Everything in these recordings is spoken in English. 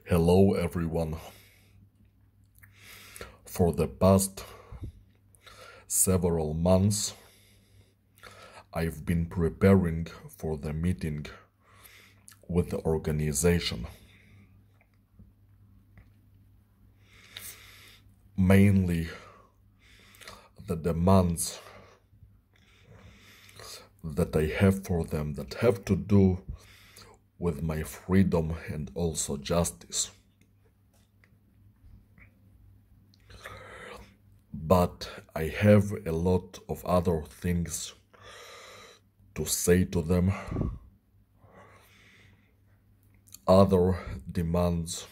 Hello everyone. For the past several months, I've been preparing for the meeting with the organization. Mainly the demands that I have for them that have to do with my freedom and also justice. But I have a lot of other things to say to them, other demands,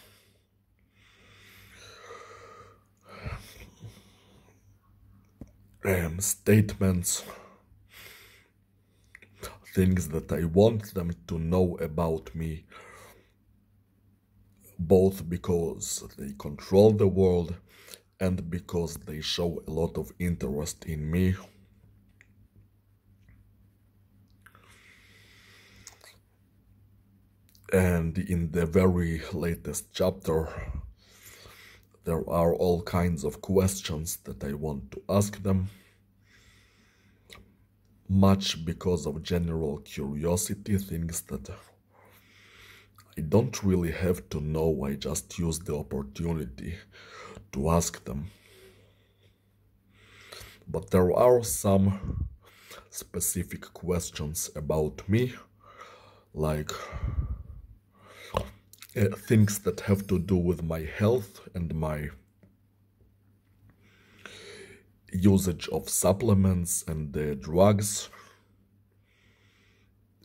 statements, things that I want them to know about me, both because they control the world and because they show a lot of interest in me. And in the very latest chapter, there are all kinds of questions that I want to ask them, much because of general curiosity, things that I don't really have to know, I just use the opportunity to ask them. But there are some specific questions about me, like things that have to do with my health and my usage of supplements and drugs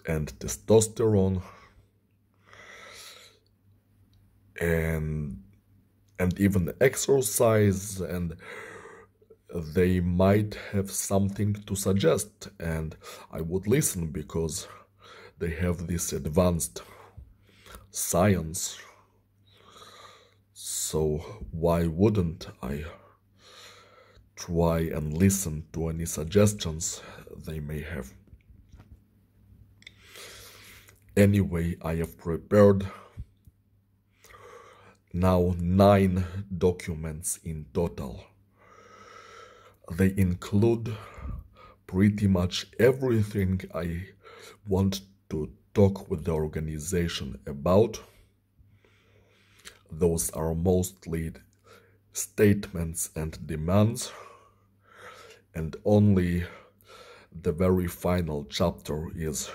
and testosterone and even exercise, and they might have something to suggest, and I would listen because they have this advanced science. So why wouldn't I try and listen to any suggestions they may have? Anyway, I have prepared now 9 documents in total. They include pretty much everything I want to talk with the organization about. Those are mostly statements and demands, and only the very final chapter is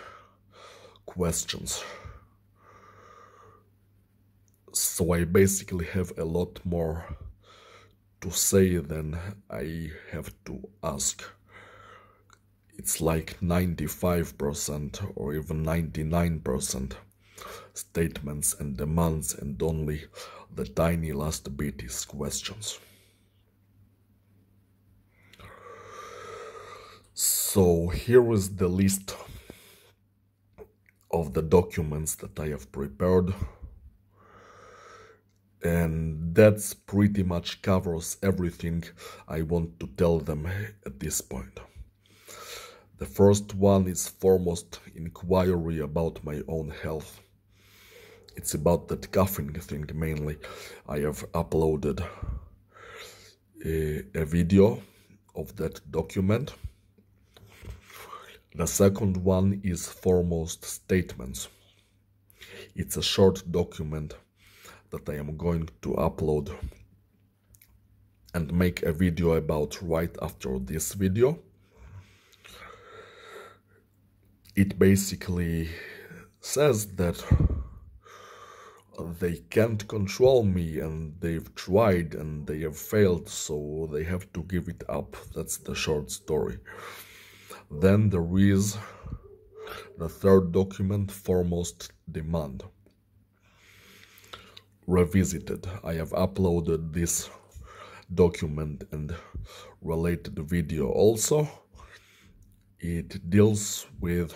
questions. So I basically have a lot more to say than I have to ask. It's like 95% or even 99% statements and demands, and only the tiny last bit is questions. So here is the list of the documents that I have prepared, and that's pretty much covers everything I want to tell them at this point. The first one is foremost inquiry about my own health. It's about that coughing thing mainly. I have uploaded a video of that document. The second one is foremost statements. It's a short document that I am going to upload and make a video about right after this video. It basically says that they can't control me, and they've tried and they have failed, so they have to give it up. That's the short story. Then there is the third document, foremost demand. Revisited. I have uploaded this document and related video also. It deals with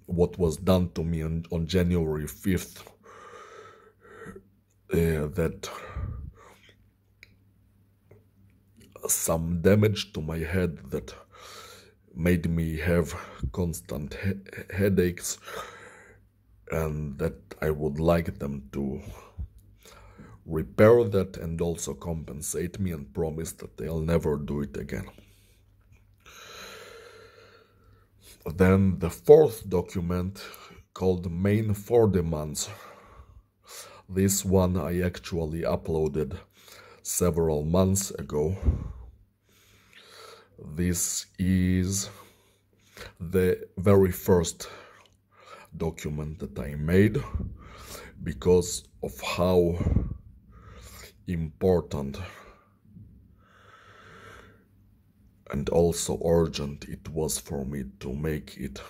what was done to me on January 5th, that some damage to my head that made me have constant headaches and that I would like them to repair that and also compensate me and promise that they'll never do it again. Then the fourth document, called Main 4 Demands. This one I actually uploaded several months ago. This is the very first document that I made because of how important and also urgent it was for me to make it.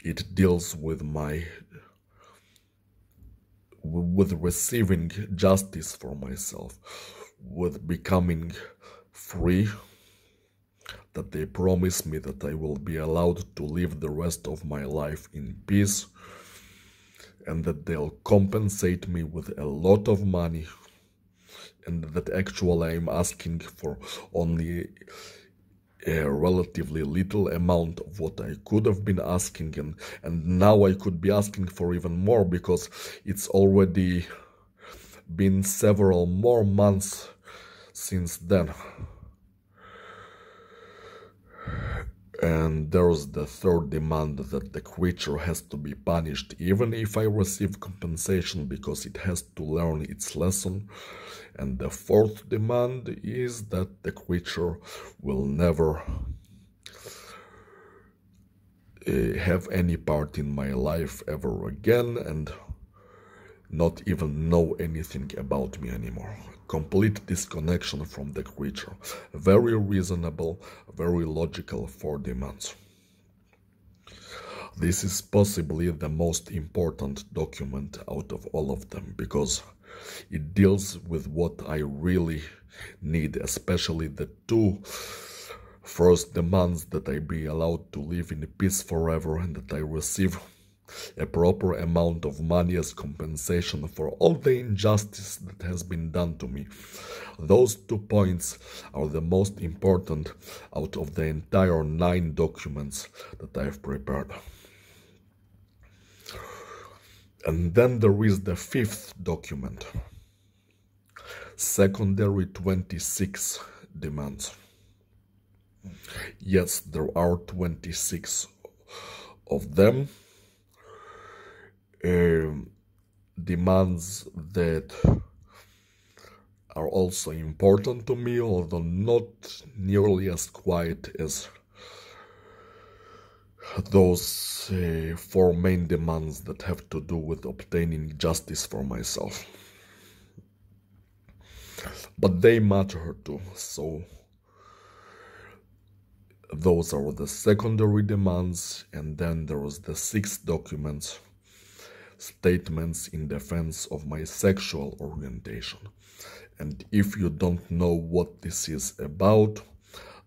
It deals with receiving justice for myself, with becoming free, that they promise me that I will be allowed to live the rest of my life in peace, and that they'll compensate me with a lot of money, and that actually I'm asking for only a relatively little amount of what I could have been asking, and now I could be asking for even more because it's already been several more months since then. And there's the third demand, that the creature has to be punished even if I receive compensation, because it has to learn its lesson. And the fourth demand is that the creature will never have any part in my life ever again, and not even know anything about me anymore. Complete disconnection from the creature. Very reasonable, very logical 4 demands. This is possibly the most important document out of all of them, because it deals with what I really need, especially the 2 first demands, that I be allowed to live in peace forever and that I receive a proper amount of money as compensation for all the injustice that has been done to me. Those 2 points are the most important out of the entire 9 documents that I've prepared. And then there is the 5th document, secondary 26 demands. Yes, there are 26 of them. Demands that are also important to me, although not nearly as quiet as those 4 main demands that have to do with obtaining justice for myself. But they matter too, so those are the secondary demands. And then there is the 6th document, statements in defense of my sexual orientation. And if you don't know what this is about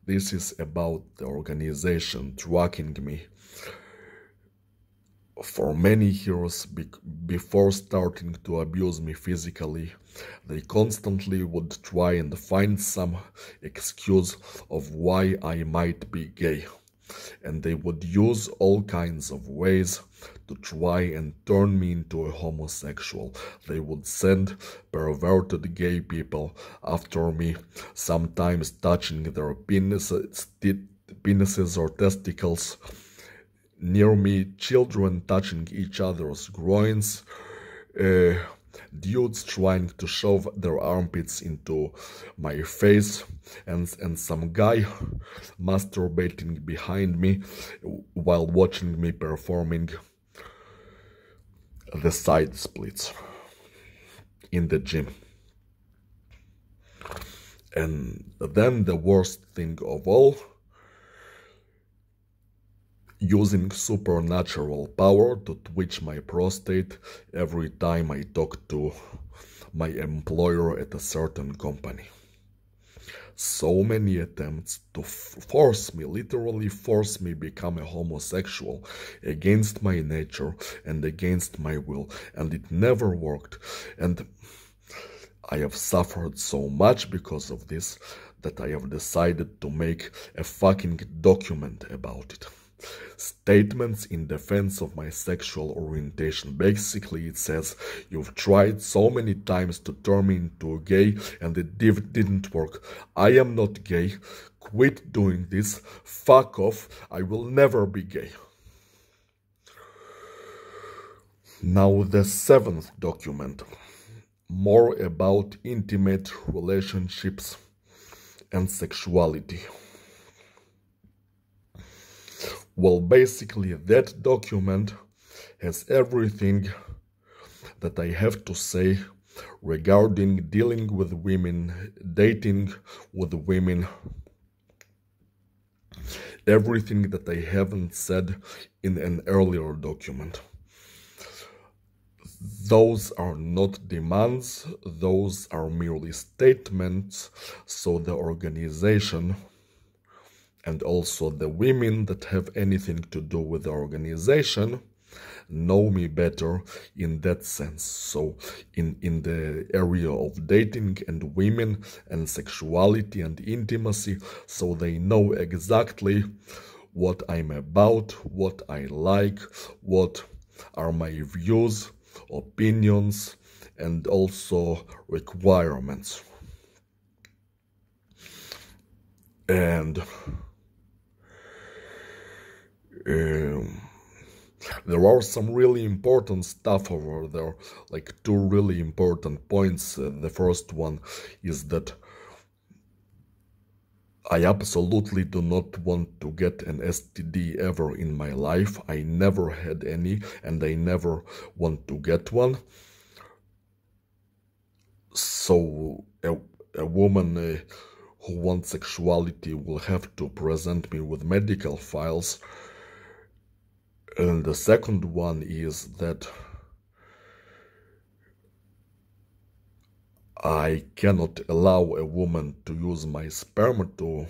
the organization tracking me for many years before starting to abuse me physically. They constantly would try and find some excuse of why I might be gay, and they would use all kinds of ways to try and turn me into a homosexual. They would send perverted gay people after me, sometimes touching their penises or testicles near me, children touching each other's groins, dudes trying to shove their armpits into my face, and some guy masturbating behind me while watching me performing the side splits in the gym. And then the worst thing of all, using supernatural power to twitch my prostate every time I talk to my employer at a certain company. So many attempts to literally force me become a homosexual against my nature and against my will, and it never worked. And I have suffered so much because of this that I have decided to make a fucking document about it. Statements in defense of my sexual orientation. Basically, it says, you've tried so many times to turn me into a gay and it didn't work. I am not gay. Quit doing this. Fuck off. I will never be gay. Now the seventh document. More about intimate relationships and sexuality. Well, basically, that document has everything that I have to say regarding dealing with women, dating with women, everything that I haven't said in an earlier document. Those are not demands, those are merely statements, so the organization and also the women that have anything to do with the organization know me better in that sense. So in the area of dating and women and sexuality and intimacy, so they know exactly what I'm about, what I like, what are my views, opinions, and also requirements. And there are some really important stuff over there, like two really important points. The first one is that I absolutely do not want to get an STD ever in my life. I never had any, and I never want to get one. So a woman who wants sexuality will have to present me with medical files. And the second one is that I cannot allow a woman to use my sperm to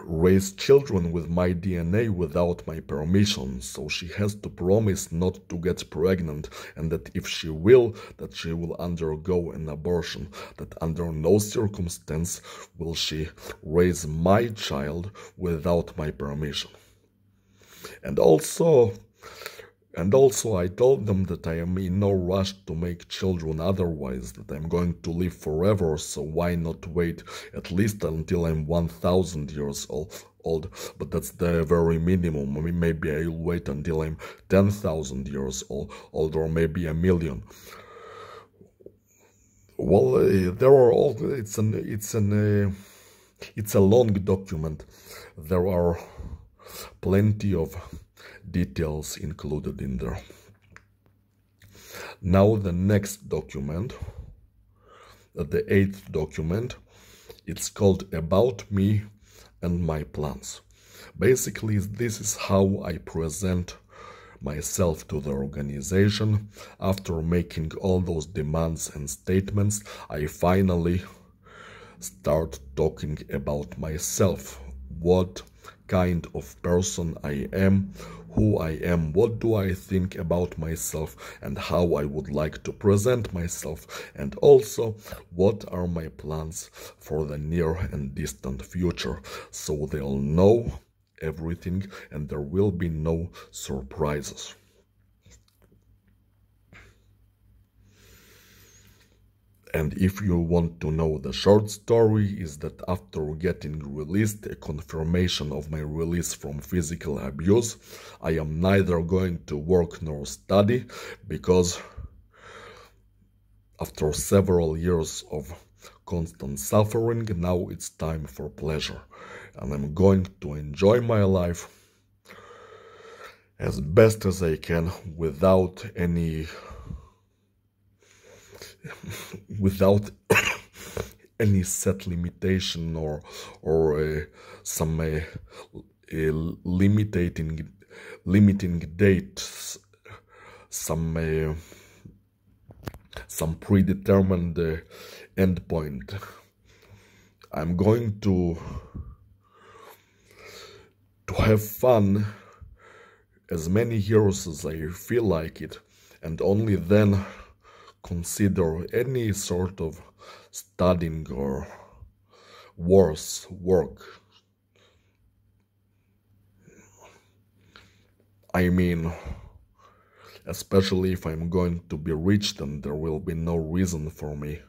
raise children with my DNA without my permission, so she has to promise not to get pregnant, and that if she will, that she will undergo an abortion, that under no circumstance will she raise my child without my permission. And also I told them that I am in no rush to make children otherwise, that I'm going to live forever, so why not wait at least until I'm 1,000 years old, but that's the very minimum. I mean, maybe I'll wait until I'm 10,000 years old, or maybe 1,000,000. Well, there are all, it's a long document. There are plenty of details included in there. Now the next document, the eighth document, it's called About Me and My Plans. Basically, this is how I present myself to the organization. After making all those demands and statements, I finally start talking about myself. What kind of person I am, who I am, what do I think about myself, and how I would like to present myself, and also what are my plans for the near and distant future, so they'll know everything and there will be no surprises. And if you want to know the short story, is that after getting released, a confirmation of my release from physical abuse, I am neither going to work nor study, because after several years of constant suffering, now it's time for pleasure. And I'm going to enjoy my life as best as I can without any set limitation or some limiting dates, some predetermined endpoint. I'm going to have fun as many years as I feel like it, and only then consider any sort of studying or worse work. I mean, especially if I'm going to be rich, then there will be no reason for me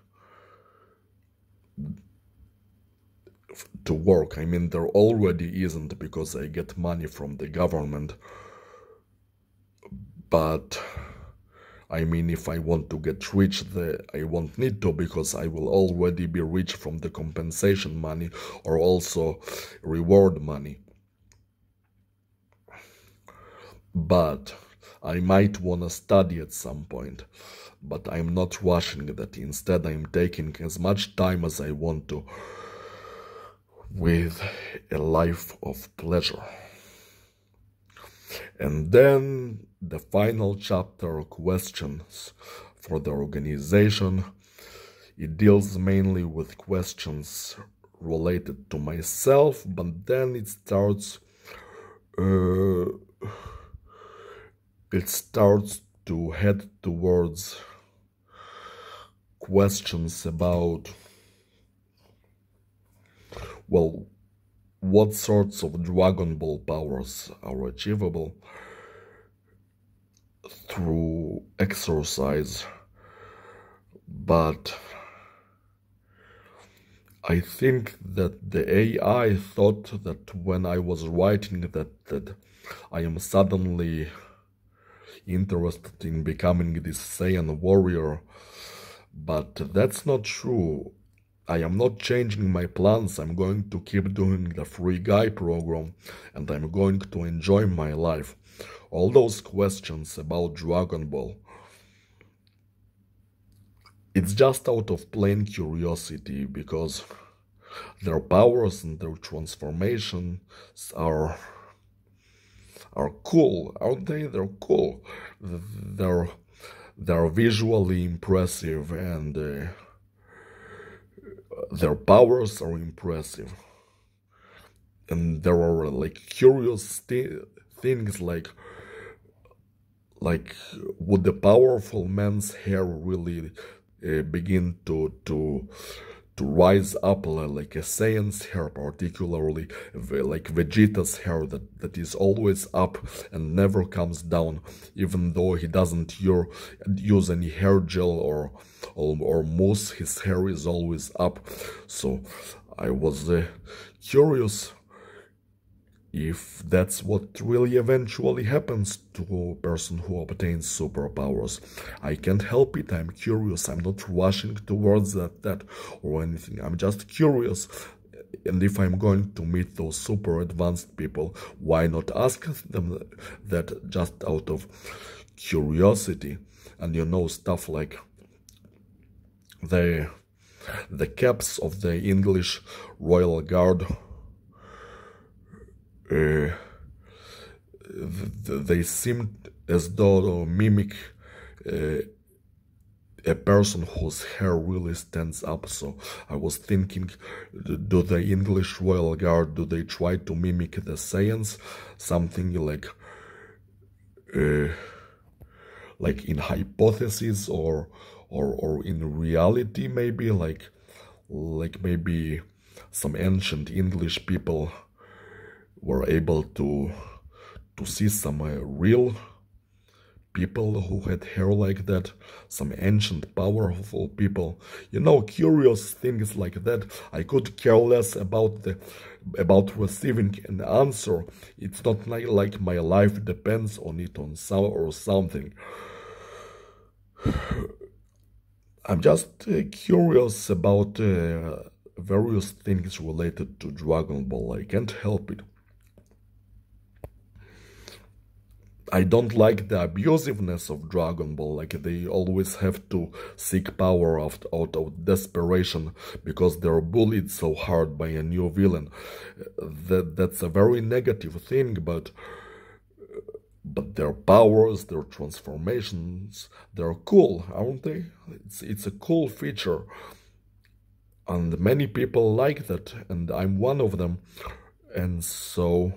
to work. I mean, there already isn't because I get money from the government. But I mean, if I want to get rich, I won't need to because I will already be rich from the compensation money or also reward money. But I might want to study at some point, but I'm not rushing that. Instead, I'm taking as much time as I want to with a life of pleasure. And then the final chapter, questions for the organization. It deals mainly with questions related to myself, but then it starts to head towards questions about, well, what sorts of Dragon Ball powers are achievable through exercise. But I think that the AI thought that when I was writing that I am suddenly interested in becoming this Saiyan warrior, but that's not true. I am not changing my plans. I'm going to keep doing the free guy program and I'm going to enjoy my life. All those questions about Dragon Ball, it's just out of plain curiosity because their powers and their transformations are cool, aren't they? They're cool. They're visually impressive and their powers are impressive. And there are like curious things like would the powerful man's hair really begin to rise up like a Saiyan's hair, particularly like Vegeta's hair that is always up and never comes down, even though he doesn't use any hair gel or mousse, his hair is always up. So I was curious if that's what really eventually happens to a person who obtains superpowers. I can't help it, I'm curious, I'm not rushing towards that or anything, I'm just curious. And if I'm going to meet those super advanced people, why not ask them that just out of curiosity? And you know, stuff like the caps of the English Royal Guard, they seem as though mimic a person whose hair really stands up. So I was thinking, do the English Royal Guard, do they try to mimic the Saiyans? Something like in hypothesis or in reality, maybe like maybe some ancient English people were able to see some real people who had hair like that, some ancient powerful people. You know, curious things like that. I could care less about receiving an answer. It's not like my life depends on it or something. I'm just curious about various things related to Dragon Ball. I can't help it. I don't like the abusiveness of Dragon Ball, like they always have to seek power out of desperation because they're bullied so hard by a new villain. That's a very negative thing, but their powers, their transformations, they're cool, aren't they? It's a cool feature. And many people like that, and I'm one of them. And so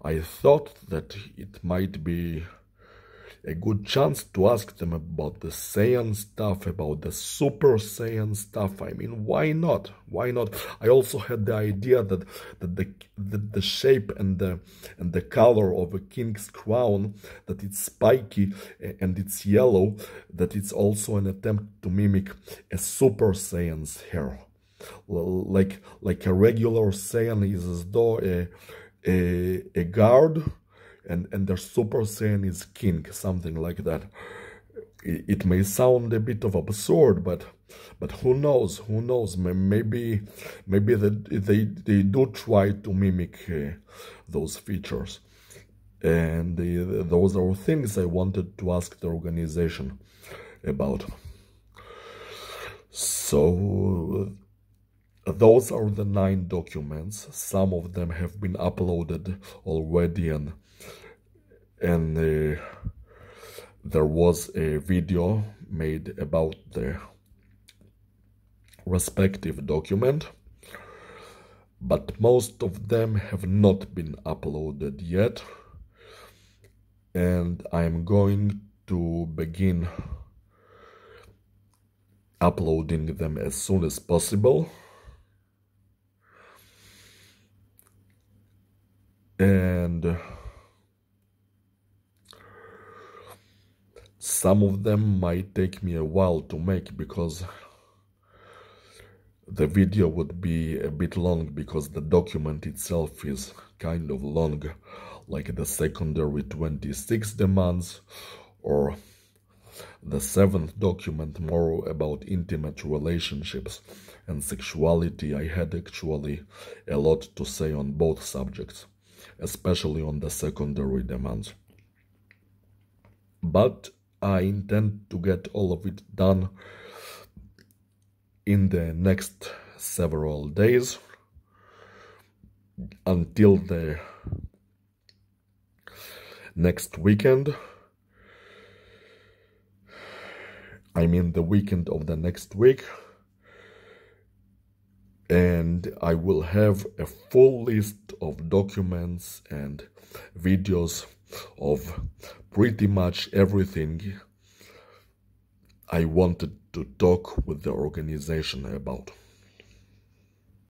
I thought that it might be a good chance to ask them about the Saiyan stuff, about the Super Saiyan stuff. I mean, why not? Why not? I also had the idea that the shape and the color of a king's crown, that it's spiky and it's yellow, that it's also an attempt to mimic a Super Saiyan's hair. Like a regular Saiyan is as though a guard, and their Super Saiyan is king, something like that. It may sound a bit of absurd, but who knows? Who knows? Maybe they do try to mimic those features, and those are things I wanted to ask the organization about. So those are the 9 documents. Some of them have been uploaded already, and there was a video made about the respective document, but most of them have not been uploaded yet, and I'm going to begin uploading them as soon as possible. And some of them might take me a while to make, because the video would be a bit long, because the document itself is kind of long, like the secondary 26 demands, or the 7th document, more about intimate relationships and sexuality. I had actually a lot to say on both subjects, especially on the secondary demands. But I intend to get all of it done in the next several days, until the next weekend. I mean the weekend of the next week. And I will have a full list of documents and videos of pretty much everything I wanted to talk with the organization about.